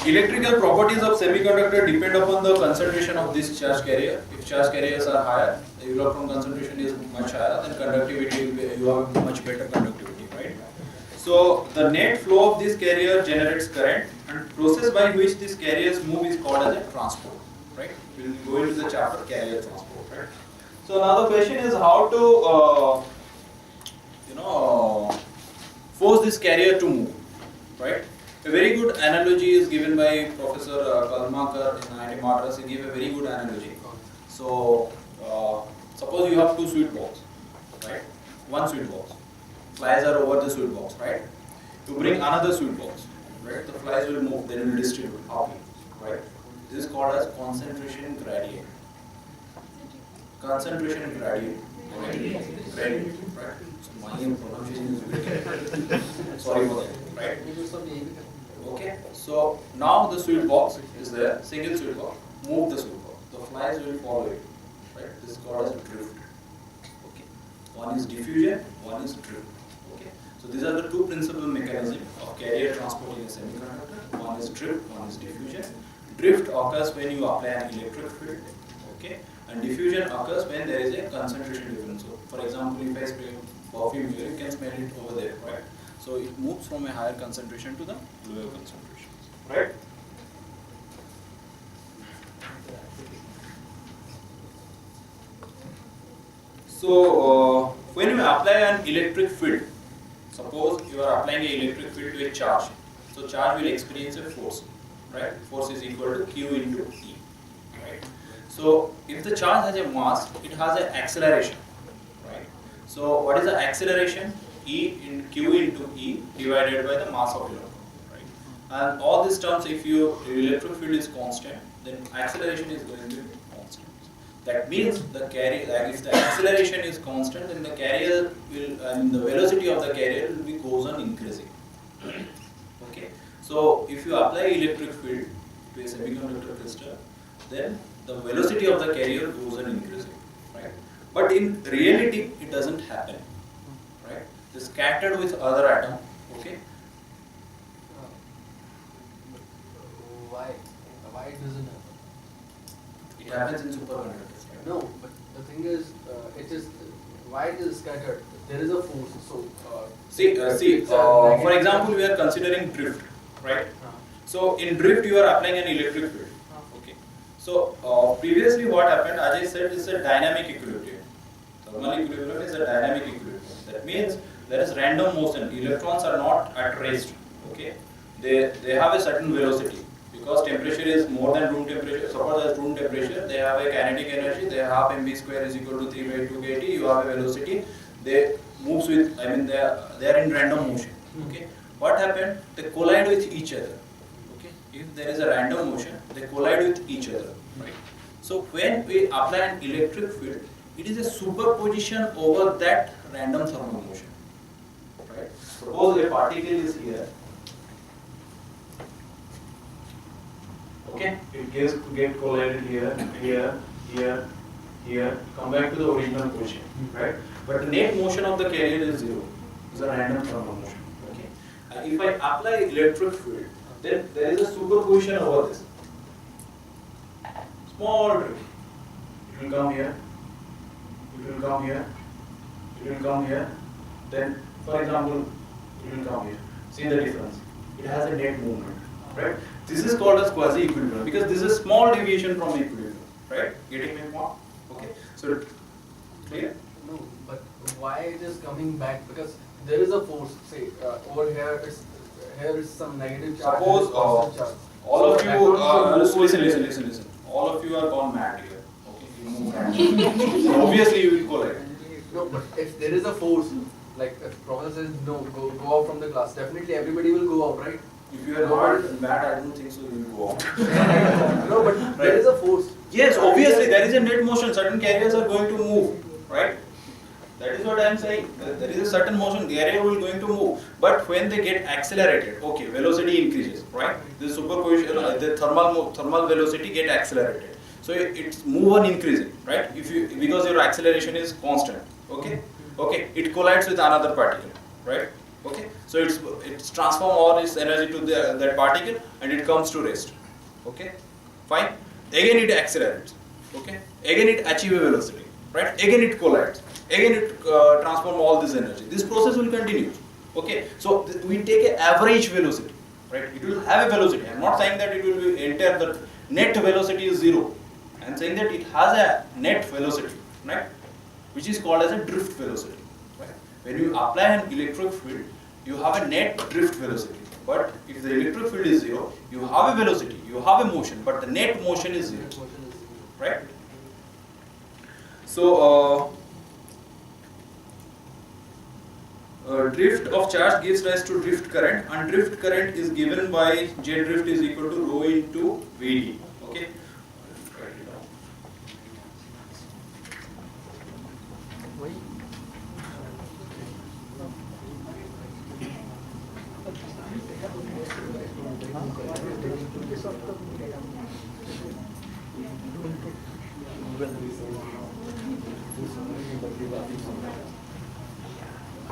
Electrical properties of semiconductor depend upon the concentration of this charge carrier. If charge carriers are higher, the electron concentration is much higher, then conductivity will be, you have much better conductivity, right? So the net flow of this carrier generates current, and process by which these carriers move is called as a transport, right? We will go into the chapter carrier transport, right? So now the question is how to force this carrier to move, right? A very good analogy is given by Professor Kalmakar in IIT Madras. He gave a very good analogy. So, suppose you have two sweet box, right? One sweet box. Flies are over the sweet box, right? You bring another sweet box, right? The flies will move, they will distribute upward, right? This is called as concentration gradient. Concentration gradient. Gradient, right? So my pronunciation is very sorry for that, right? Okay, so now the sweet box is there, single sweet box, move the sweet box. The flies will follow it, right? This is called as drift. Okay, one is diffusion, one is drift. Okay, so these are the two principal mechanisms of carrier transport in a semiconductor. One is drift, one is diffusion. Drift occurs when you apply an electric field, okay, and diffusion occurs when there is a concentration difference. So, for example, if I spray perfume here, you can smell it over there, right? So it moves from a higher concentration to the lower concentration, right? So when you apply an electric field, suppose you are applying an electric field to a charge, so charge will experience a force, right? Force is equal to Q into E, right? So if the charge has a mass, it has an acceleration, right? So what is the acceleration? E in Q into E divided by the mass of electron, right? And all these terms, if your electric field is constant, then acceleration is going to be constant. That means the carrier, like if the acceleration is constant, then the carrier will, the velocity of the carrier will be goes on increasing. Okay. So if you apply electric field to a semiconductor crystal, then the velocity of the carrier goes on increasing, right? But in reality, it doesn't happen, right? It's scattered with other atom, okay? Why? Why it doesn't happen? It happens in superconductors, right? No, but the thing is, it is why it is scattered. There is a force, so. For example, we are considering drift, right? So in drift, you are applying an electric field. Okay. So previously, what happened? As I said, it's a dynamic equilibrium. Thermal equilibrium is a dynamic equilibrium. That means there is random motion. Electrons are not at rest. Okay, they have a certain velocity because temperature is more than room temperature. Suppose as room temperature, they have a kinetic energy. They have mv square is equal to 3 by 2 kT. You have a velocity. They moves with. I mean, they are in random motion. Okay, what happened? They collide with each other. Okay, if there is a random motion, they collide with each other. Right. So when we apply an electric field, it is a superposition over that random thermal motion. Right? Suppose a particle is here. Okay, it gets to get collided here, here, come back to the original position, right? But the net motion of the carrier is zero. It's a random thermal motion. Okay. If I apply electric field, then there is a superposition over this. Small drift. It will come here. It will come here. It will come here. Then, for example, it will come here. See the difference. It has a net movement, right? This is called as quasi-equilibrium because this is a small deviation from equilibrium, right? Getting my point? Okay. So, clear? No, but why it is coming back? Because there is a force. Say over here is some negative charge. Suppose charge. all of you Listen. All of you are gone mad here. Okay, you move mad. So obviously you will collide. No, but if there is a force, like if professor says no, go out from the class, definitely everybody will go out, right? If you are not mad, I don't think so. You will go out. No, but Right. there is a force. Yes, obviously there is a net motion. Certain carriers are going to move, right? That is what I am saying. There is a certain motion. The carrier will going to move, but when they get accelerated, okay, velocity increases, right? The superposition, the thermal velocity get accelerated. So it's move on increasing, right? Because your acceleration is constant, okay, it collides with another particle, right? Okay, so it's transform all its energy to that particle and it comes to rest. Okay, fine. Again it accelerates. Okay, again it achieves a velocity. Right, again it collides. Again it transform all this energy. This process will continue. Okay, so we take an average velocity. Right, it will have a velocity. I am not saying that it will be enter the net velocity is zero. I am saying that it has a net velocity, right, which is called as a drift velocity. Right? When you apply an electric field, you have a net drift velocity. But if the electric field is zero, you have a velocity, you have a motion, but the net motion is zero. Right? So, drift of charge gives rise to drift current, and drift current is given by jet drift is equal to rho into Vd. Okay.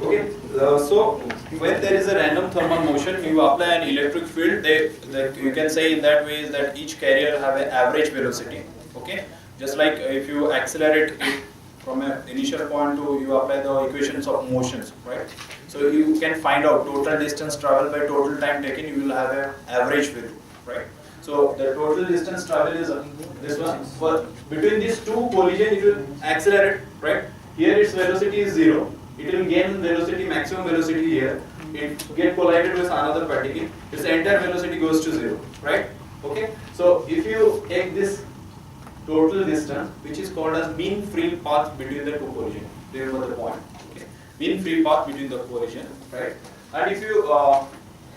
Okay, so when there is a random thermal motion, you apply an electric field. You can say in that way is that each carrier have an average velocity. Okay, just like if you accelerate it from an initial point to you apply the equations of motions, right? So you can find out total distance traveled by total time taken. You will have an average value, right? So the total distance traveled is this one. For between these two collision, it will accelerate, right? Here its velocity is zero. It will gain velocity, maximum velocity here. It get collided with another particle. Its entire velocity goes to zero, right? Okay. So if you take this total distance, which is called as mean free path between the two collision. Remember the point. Okay. Mean free path between the collision, right? And if you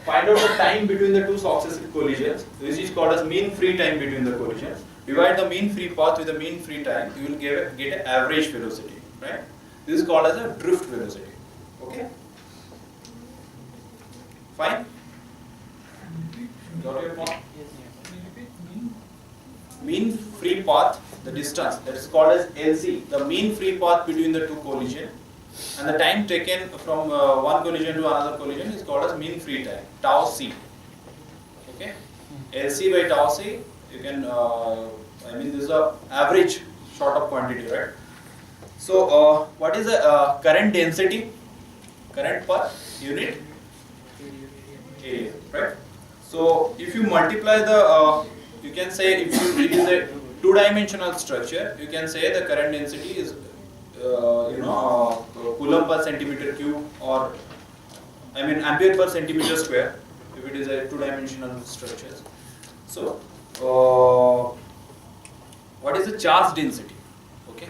find out the time between the two successive collisions, which is called as mean free time between the collisions. Divide the mean free path with the mean free time, you will get an average velocity, right? This is called as a drift velocity. Okay? Fine? Got your point? Mean free path, the distance, that is called as LC, the mean free path between the two collision, and the time taken from one collision to another collision is called as mean free time, tau c. Okay? LC by tau c, you can, this is a average sort of quantity, right? So, what is the current density? Current per unit area, right? So, if you multiply the, you can say if it is a two-dimensional structure, you can say the current density is, coulomb per centimeter cube, or ampere per centimeter square, if it is a two-dimensional structure. So, what is the charge density? Okay,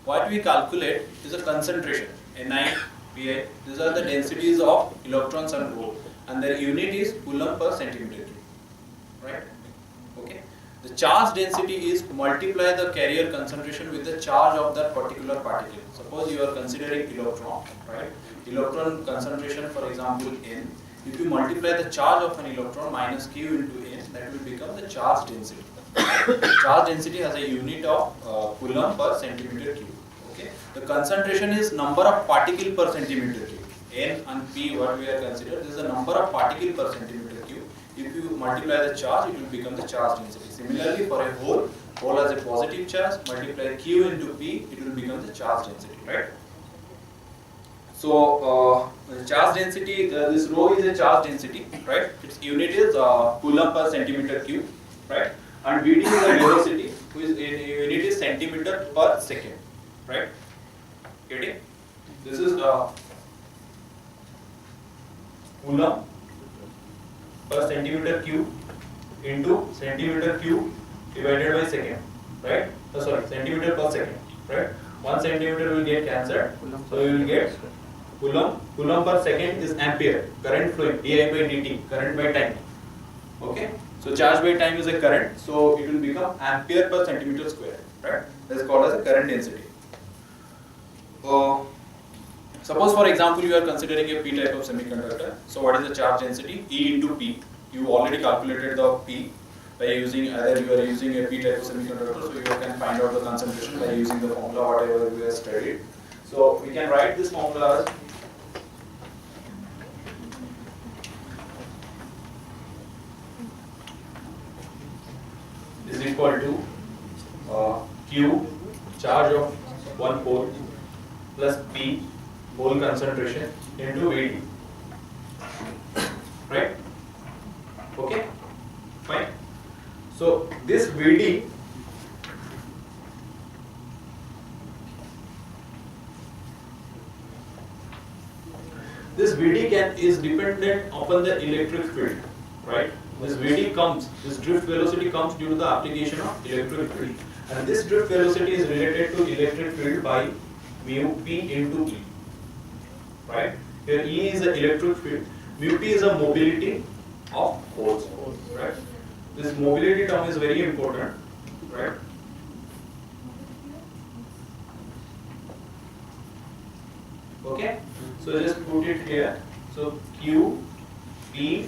what we calculate is a concentration, Ni, Pi. These are the densities of electrons and holes, and their unit is coulomb per centimeter cube, right? Okay. The charge density is multiply the carrier concentration with the charge of that particular particle. Suppose you are considering electron, right? Electron concentration, for example, N. If you multiply the charge of an electron minus Q into N, that will become the charge density. Charge density has a unit of coulomb per centimeter cube. Okay. The concentration is number of particle per centimeter cube. N and P, what we are considering, this is the number of particle per centimeter cube. If you multiply the charge, it will become the charge density. Similarly, for a hole has a positive charge, multiply Q into P, it will become the charge density, right? So, the charge density, this rho is a charge density, right? Its unit is coulomb per centimeter cube, right? And Vd is the velocity, whose unit is centimeter per second, right? Getting? This is coulomb per centimeter cube into centimeter cube divided by second, right? Centimeter per second, right? 1 centimeter will get cancelled, so you will get coulomb. Coulomb per second is ampere, current flowing, di by dt, current by time. Okay? So charge by time is a current, so it will become ampere per centimeter square, right? That is called as a current density. Suppose, for example, you are considering a P type of semiconductor. So what is the charge density? E into P. You already calculated the P by using, either you are using a P type of semiconductor, so you can find out the concentration by using the formula whatever we have studied. So we can write this formula as equal to Q, charge of one pole, plus P, hole concentration, into Vd. Right? Okay? Fine. So this Vd is dependent upon the electric field, right? This drift velocity comes due to the application of electric field, and this drift velocity is related to electric field by mu p into E, right? Here E is the electric field, mu p is a mobility of holes, right? This mobility term is very important, right? Okay, so just put it here. So Q P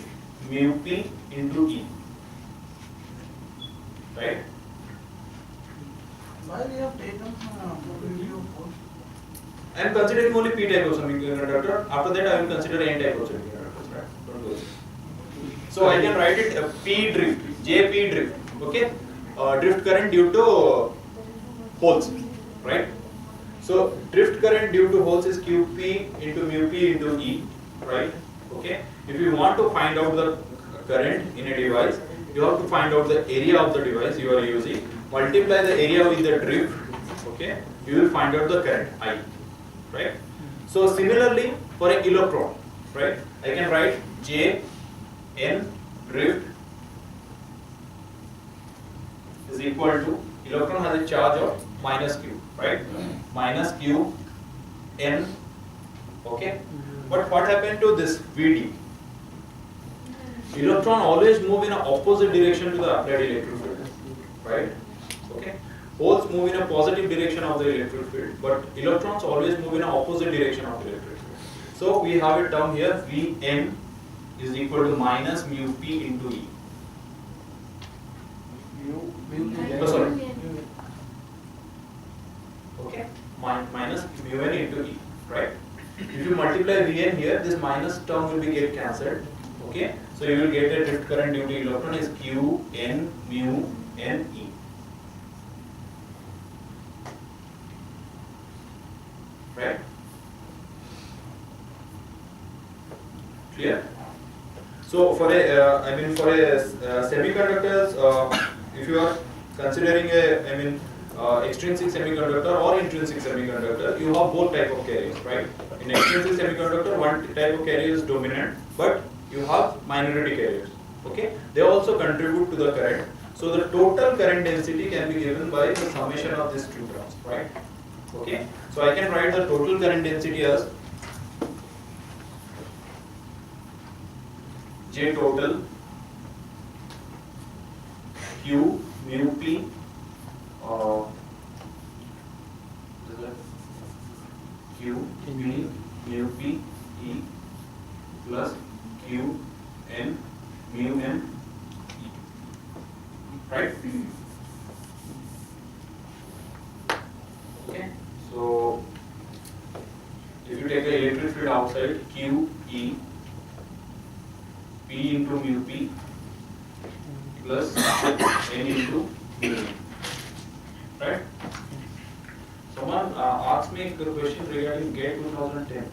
mu P into E, right? Why we have taken probability of force? I am considering only P type of semiconductor. After that, I will consider N type of semiconductors, right? Don't worry. So I can write it P drift, JP drift. Okay, drift current due to holes, right? So drift current due to holes is QP into mu P into E, right? Okay. If you want to find out the current in a device, you have to find out the area of the device you are using. Multiply the area with the drift. Okay. You will find out the current I, right? So similarly for an electron, right? I can write J N drift is equal to, electron has a charge of minus Q, right? Minus Q N, okay? But what happened to this Vd? Electron always move in an opposite direction to the applied electric field, right? Okay? Holes move in a positive direction of the electric field, but electrons always move in an opposite direction of the electric field. So we have a term here, Vn is equal to minus mu p into E. Oh, sorry. Okay, minus mu n into E, right? If you multiply Vn here, this minus term will be get cancelled. Okay, so you will get a drift current due to electron is Q n mu n E. Right? Clear? So for a, semiconductors, if you are considering extrinsic semiconductor or intrinsic semiconductor, you have both type of carriers, right? In extrinsic semiconductor, one type of carrier is dominant, but you have minority carriers. Okay, they also contribute to the current. So the total current density can be given by the summation of these two terms, right? Okay, so I can write the total current density as J total Q mu P Q P mu P E plus Q N mu N E, right? Okay, so if you take the electric field outside, Q E P into mu P plus N into mu N, right? Someone asked me a question regarding GATE 2010.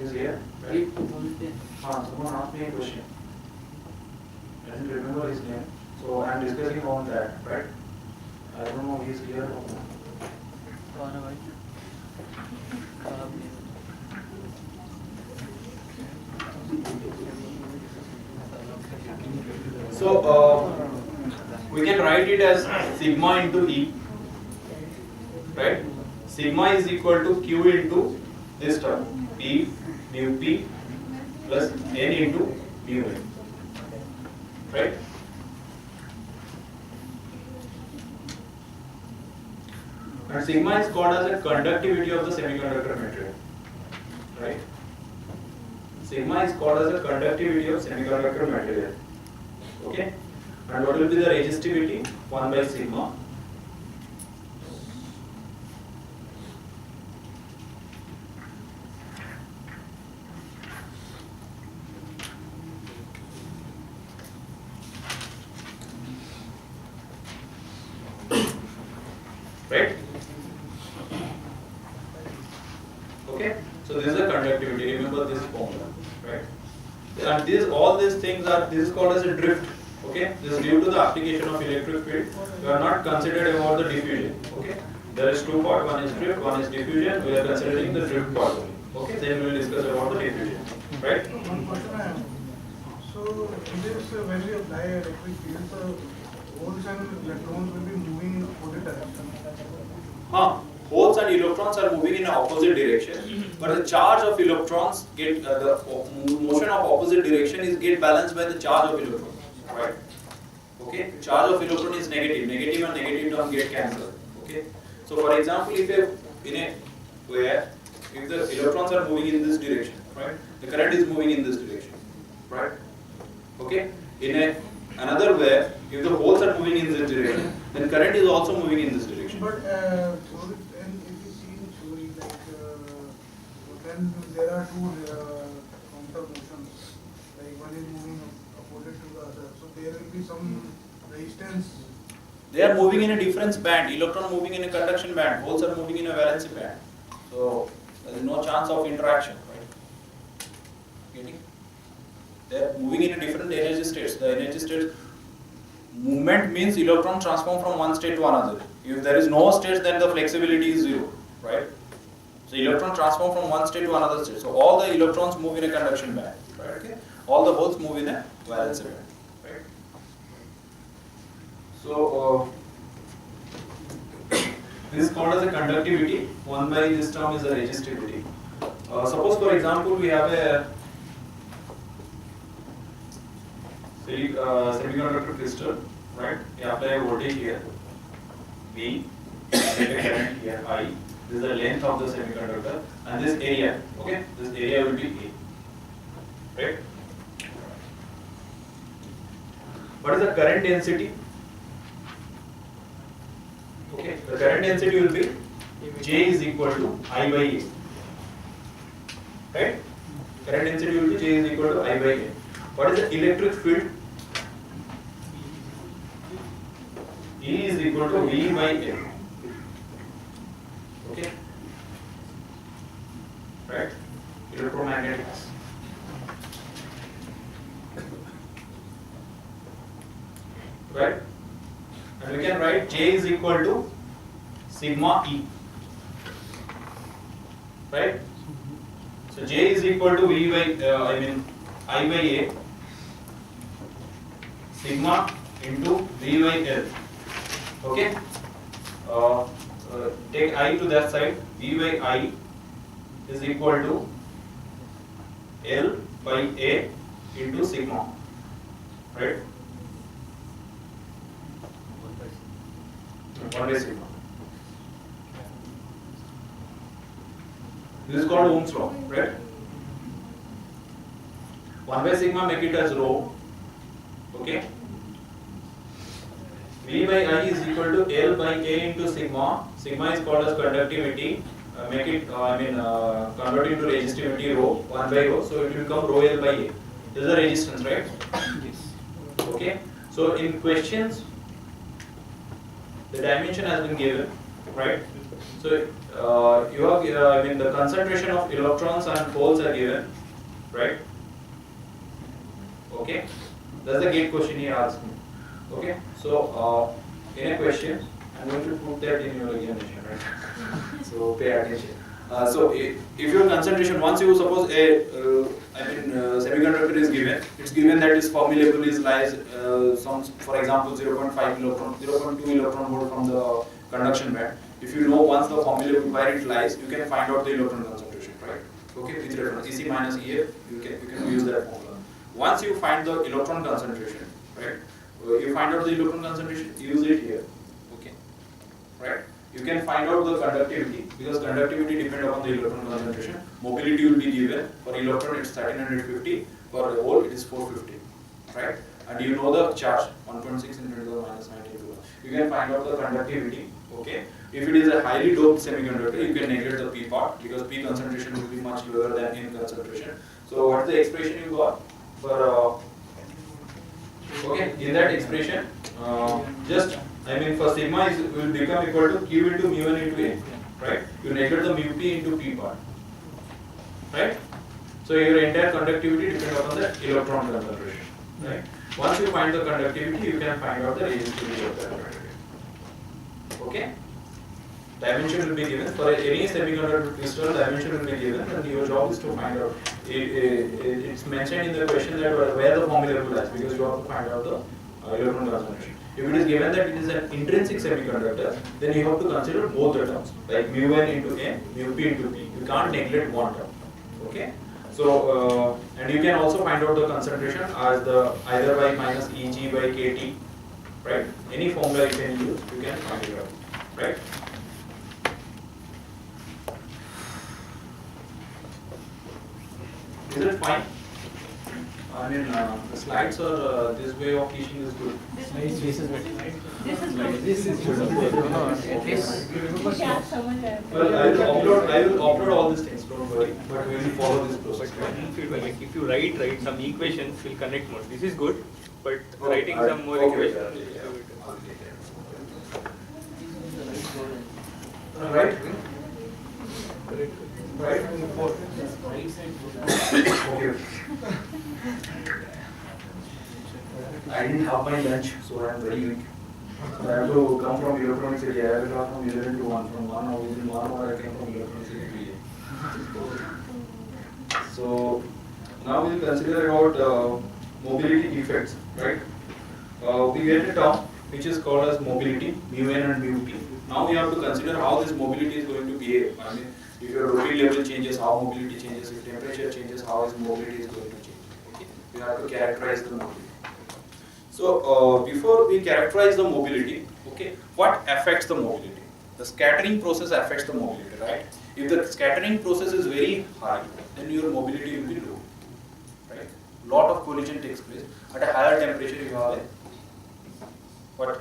Is here? Right? GATE 2010. Someone asked me a question. I didn't remember his name, so I am discussing on that, right? I don't know if he is here or not. So we can write it as sigma into E, right? Sigma is equal to Q into this term, P mu P plus N into mu N, right? And sigma is called as a conductivity of the semiconductor material, right? Sigma is called as a conductivity of semiconductor material. Okay? And what will be the resistivity? 1 by sigma. right? Okay, so this is the conductivity. Remember this formula, right? And all these things are, this is called as a drift. Okay, this is due to the application of electric field. We are not considered about the diffusion. Okay, there is two part. One is drift, one is diffusion. We are considering the drift part only. Okay, then we will discuss about the diffusion, right? One question I have. So, in this, when we apply electric field, the holes and electrons will be moving in opposite direction. Holes and electrons are moving in opposite direction, but the charge of electrons get the motion of opposite direction is get balanced by the charge of electron, right? Okay, charge of electron is negative. Negative and negative term get cancelled. Okay, so for example, if in a where if the electrons are moving in this direction, right, the current is moving in this direction, right? Okay, in another where if the holes are moving in this direction, then current is also moving in this direction. But and if you see in theory, like then there are two counter motions, like one is moving opposite to the other. So there will be some resistance. They are moving in a difference band. Electron moving in a conduction band. Holes are moving in a valency band. So there is no chance of interaction, right? Getting? They are moving in a different energy states. The energy state movement means electron transform from one state to another. If there is no state, then the flexibility is zero, right? So electron transform from one state to another state. So all the electrons move in a conduction band, right? Okay? All the holes move in a valence band, right? So this is called as a conductivity. 1 by this term is a resistivity. Suppose for example we have a semiconductor crystal, right? We apply a voltage here, V, and a current here, I. This is the length of the semiconductor, and this area, okay? This area will be A, right? What is the current density? Okay, the current density will be J is equal to I by A, right? Current density will be J is equal to I by A. What is the electric field? E is equal to V by L. Okay, right? Electromagnetics. Right? And we can write J is equal to sigma E. Right? So J is equal to V by I by A sigma into V by L. Okay? Take I to that side. V by I is equal to L by A into sigma. Right? 1 by sigma. This is called Ohm's law, right? 1 by sigma, make it as rho. Okay? V by I is equal to L by A into sigma. Sigma is called as conductivity. Make it, convert it into resistivity rho, 1 by rho. So it will become rho L by A. This is the resistance, right? Yes. Okay? So in questions, the dimension has been given, right? So you have, the concentration of electrons and holes are given, right? Okay? That's the gate question he asked me. Okay? So in a question, I'm going to put that in your examination, right? So pay attention. So if your concentration, once you suppose a semiconductor is given, it's given that its Fermi level is lies for example 0.5 electron, 0.2 electron volt from the conduction band. If you know once the Fermi level where it lies, you can find out the electron concentration, right? Okay, with reference EC minus EF, you can use that formula. Once you find the electron concentration, right? You find out the electron concentration, use it here. Okay, right? You can find out the conductivity because conductivity depends upon the electron concentration. Mobility will be given. For electron it's 1350, for the hole it is 450, right? And you know the charge 1.6 into 10 to the minus 19 coulomb. You can find out the conductivity. Okay. If it is a highly doped semiconductor, you can negate the P part because P concentration will be much lower than N concentration. So what's the expression you got for? Okay, in that expression, just, I mean, for sigma is will become equal to q into mu n into n, right? You negate the mu p into p part, right? So your entire conductivity depends upon the electron concentration, right? Once you find the conductivity, you can find out the resistivity of that conductivity. Okay? Dimension will be given for any semiconductor crystal. Dimension will be given, and your job is to find out. It's mentioned in the question that where the formula lies, because you have to find out the electron concentration. If it is given that it is an intrinsic semiconductor, then you have to consider both the terms, like mu n into n, mu p into p. You can't neglect one term. Okay? So, and you can also find out the concentration as the either by minus Eg by kT, right? Any formula you can use, you can find it out, right? Is it fine? I mean, the slides or this way of teaching is good. This is good. Well, I will upload all these things, don't worry, but we will follow this process. But like if you write some equations, will connect more. This is good, but writing some more equations. Right? Right? Okay. I didn't have my lunch, so I am very weak. I have to come from electronics area. I will come from 11 to 1. From 1 hour within 1 hour, I came from electronics area. So now we will consider about mobility defects, right? We get a term which is called as mobility, mu n and mu p. Now we have to consider how this mobility is going to behave. I mean, if your rotary level changes, how mobility changes. If temperature changes, how is mobility is going to change. Okay? We have to characterize the mobility. So before we characterize the mobility, okay, what affects the mobility? The scattering process affects the mobility, right? If the scattering process is very high, then your mobility will be low, right? Lot of collision takes place. At a higher temperature, you have a what?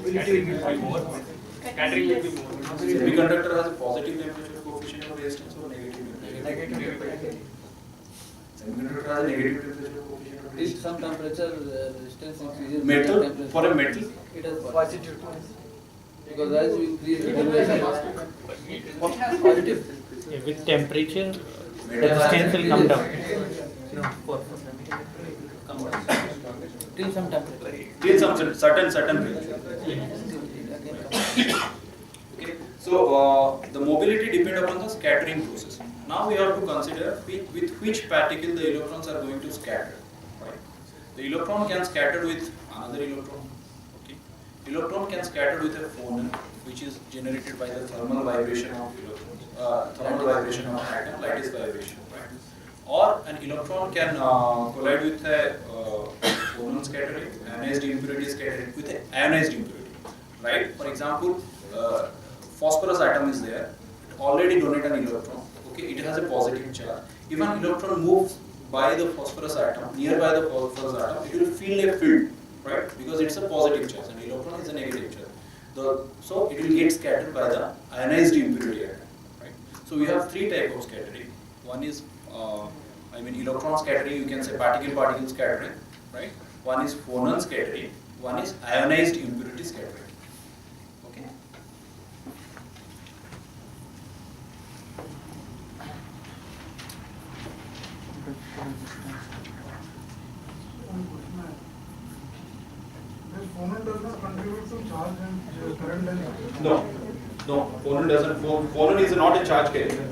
Scattering will be more. Scattering will be more. Semiconductor has a positive temperature coefficient of resistance or negative temperature? Negative. Semiconductor has a negative temperature coefficient of If resistance. some temperature resistance increases, Metal, temperature- for a metal, it has positive. Because as you increase the temperature, positive. With temperature, metal resistance will come down. Come down. Till some temperature. till some certain range. Okay, so the mobility depends upon the scattering process. Now we have to consider with which particle the electrons are going to scatter. Right? The electron can scatter with another electron. Okay? Electron can scatter with a phonon, which is generated by the thermal vibration of electrons, thermal vibration of atom, lattice vibration. Right? Or an electron can collide with a phonon scattering, ionized impurity scattering with an ionized impurity. Right? For example, phosphorus atom is there. It already donates an electron. Okay, it has a positive charge. If an electron moves by the phosphorus atom, nearby the phosphorus atom, it will feel a field, right? Because it's a positive charge, and electron is a negative charge. So it will get scattered by the ionized impurity atom, right? So we have three types of scattering. One is, electron scattering. You can say particle-particle scattering, right? One is phonon scattering. One is ionized impurity scattering. Okay. This phonon does not contribute to charge and current and No, phonon doesn't. Phonon is not a charge carrier.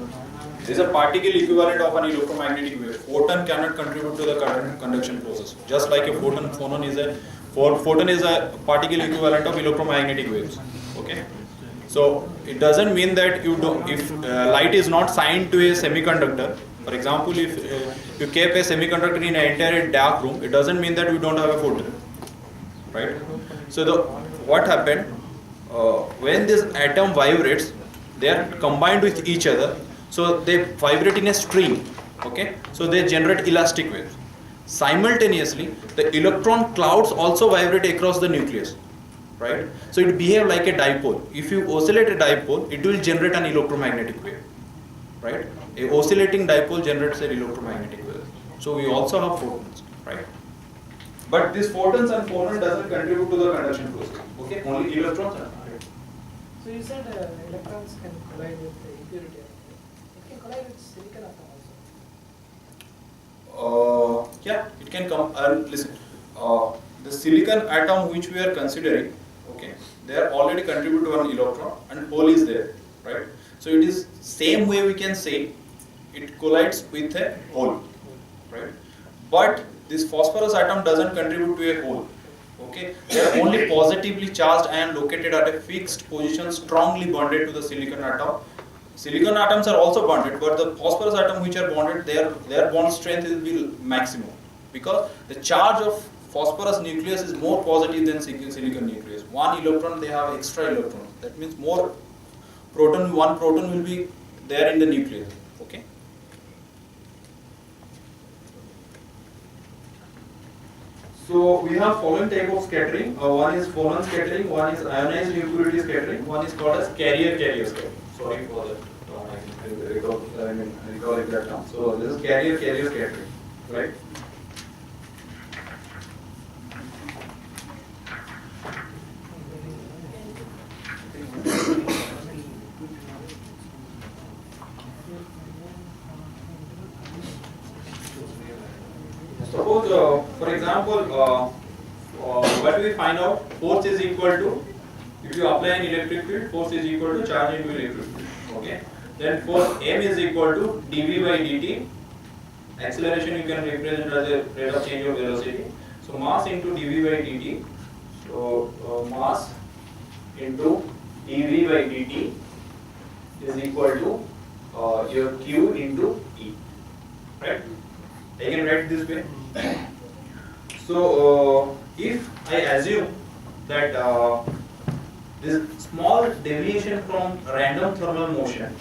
It is a particle equivalent of an electromagnetic wave. Photon cannot contribute to the current conduction process. Just like a photon is a particle equivalent of electromagnetic waves. Okay. So it doesn't mean that you don't. If light is not signed to a semiconductor, for example, if you keep a semiconductor in an entire dark room, it doesn't mean that you don't have a photon, right? So what happened when this atom vibrates, they are combined with each other, so they vibrate in a string. Okay, so they generate elastic waves. Simultaneously, the electron clouds also vibrate across the nucleus, right? So it behaves like a dipole. If you oscillate a dipole, it will generate an electromagnetic wave, right? A oscillating dipole generates an electromagnetic wave. So we also have photons, right? But this photons and phonon doesn't contribute to the conduction process. Okay, only electrons are. So you said electrons can collide with the impurity. It can collide with silicon atom also. Yeah, it can come. Listen, the silicon atom which we are considering, okay, they are already contribute to one electron and hole is there, right? So it is same way we can say it collides with a hole, right? But this phosphorus atom doesn't contribute to a hole. Okay, they are only positively charged and located at a fixed position, strongly bonded to the silicon atom. Silicon atoms are also bonded, but the phosphorus atom which are bonded, their bond strength will be maximum, because the charge of phosphorus nucleus is more positive than silicon nucleus. One electron, they have extra electrons. That means more proton. One proton will be there in the nucleus. Okay. So we have following type of scattering. One is phonon scattering, one is ionized impurity scattering, one is called as carrier scattering. Sorry for that. I recall it that now. So this is carrier scattering, right? Suppose, for example, what do we find out? Force is equal to, if you apply an electric field, force is equal to charge into electric field. Okay. Then force M is equal to dV by dt. Acceleration you can represent as a rate of change of velocity. So mass into dV by dt. So mass into dV by dt is equal to your Q into E. Right? I can write this way. So if I assume that this small deviation from random thermal motion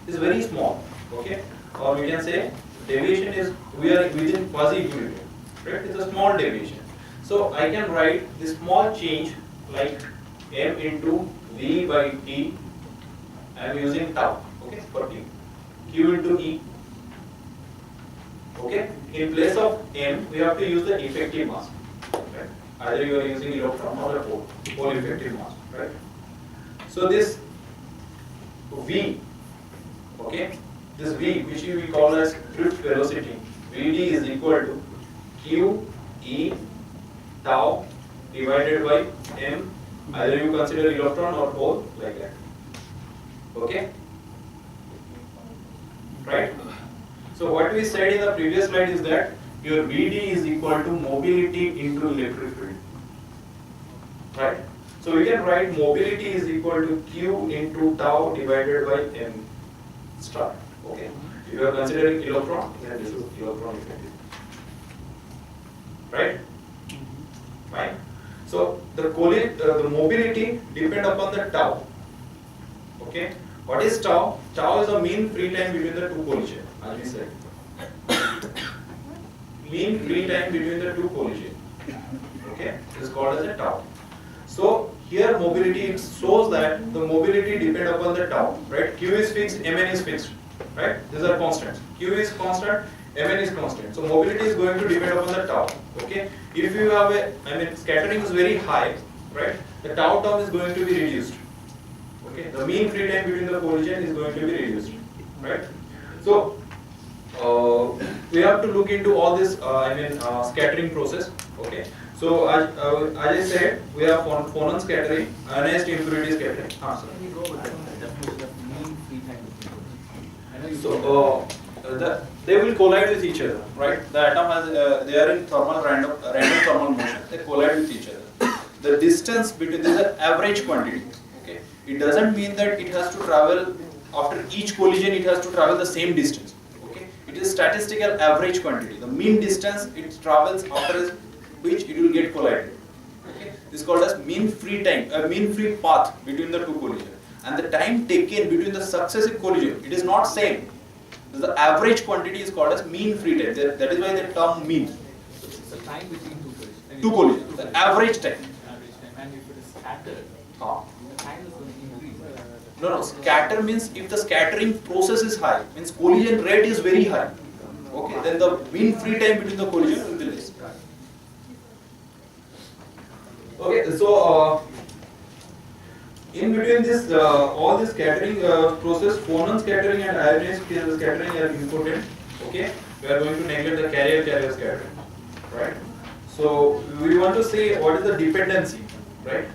is very small, okay, or we can say deviation is, we are within quasi equilibrium, right? It's a small deviation. So I can write this small change like m into v by t. I am using tau, okay, for t. Q into E. Okay, in place of m, we have to use the effective mass. Right? Either you are using electron or a hole effective mass. Right? So this v, okay, this v, which we call as drift velocity, Vd is equal to q e tau divided by m. Either you consider electron or hole, like that. Okay, right? So what we said in the previous slide is that your Vd is equal to mobility into electric field, right? So we can write mobility is equal to Q into tau divided by m star. Okay. If you are considering electron, then this is electron effective, right? Fine. So the mobility depend upon the tau. Okay. What is tau? Tau is the mean free time between the two collisions, as we said. Mean free time between the two collisions. Okay, is called as a tau. So here mobility shows that the mobility depend upon the tau, right? Q is fixed, Mn is fixed, right? These are constants. Q is constant, Mn is constant. So mobility is going to depend upon the tau. Okay, if you have scattering is very high, right? The tau term is going to be reduced. Okay, the mean free time between the collision is going to be reduced, right? So we have to look into all this scattering process. Okay, so as I said, we have phonon scattering, ionized impurity scattering. So they will collide with each other, right? The atom has they are in random thermal motion. They collide with each other. The distance between this is an average quantity. Okay, it doesn't mean that it has to travel after each collision. It has to travel the same distance. Okay, it is statistical average quantity. The mean distance it travels after which it will get collided. Okay, this is called as mean free time, mean free path between the two collisions. And the time taken between the successive collision, it is not same. The average quantity is called as mean free time. That is why the term mean. The time between Two collisions. The average time. Average time. And if it is scattered, the time is going to increase. No, scatter means if the scattering process is high, means collision rate is very high. Okay, then the mean free time between the collision will be less. Okay, so in between this, all this scattering process, phonon scattering and ionized scattering are important. Okay, we are going to neglect the carrier scattering, right? So we want to say what is the dependency, right?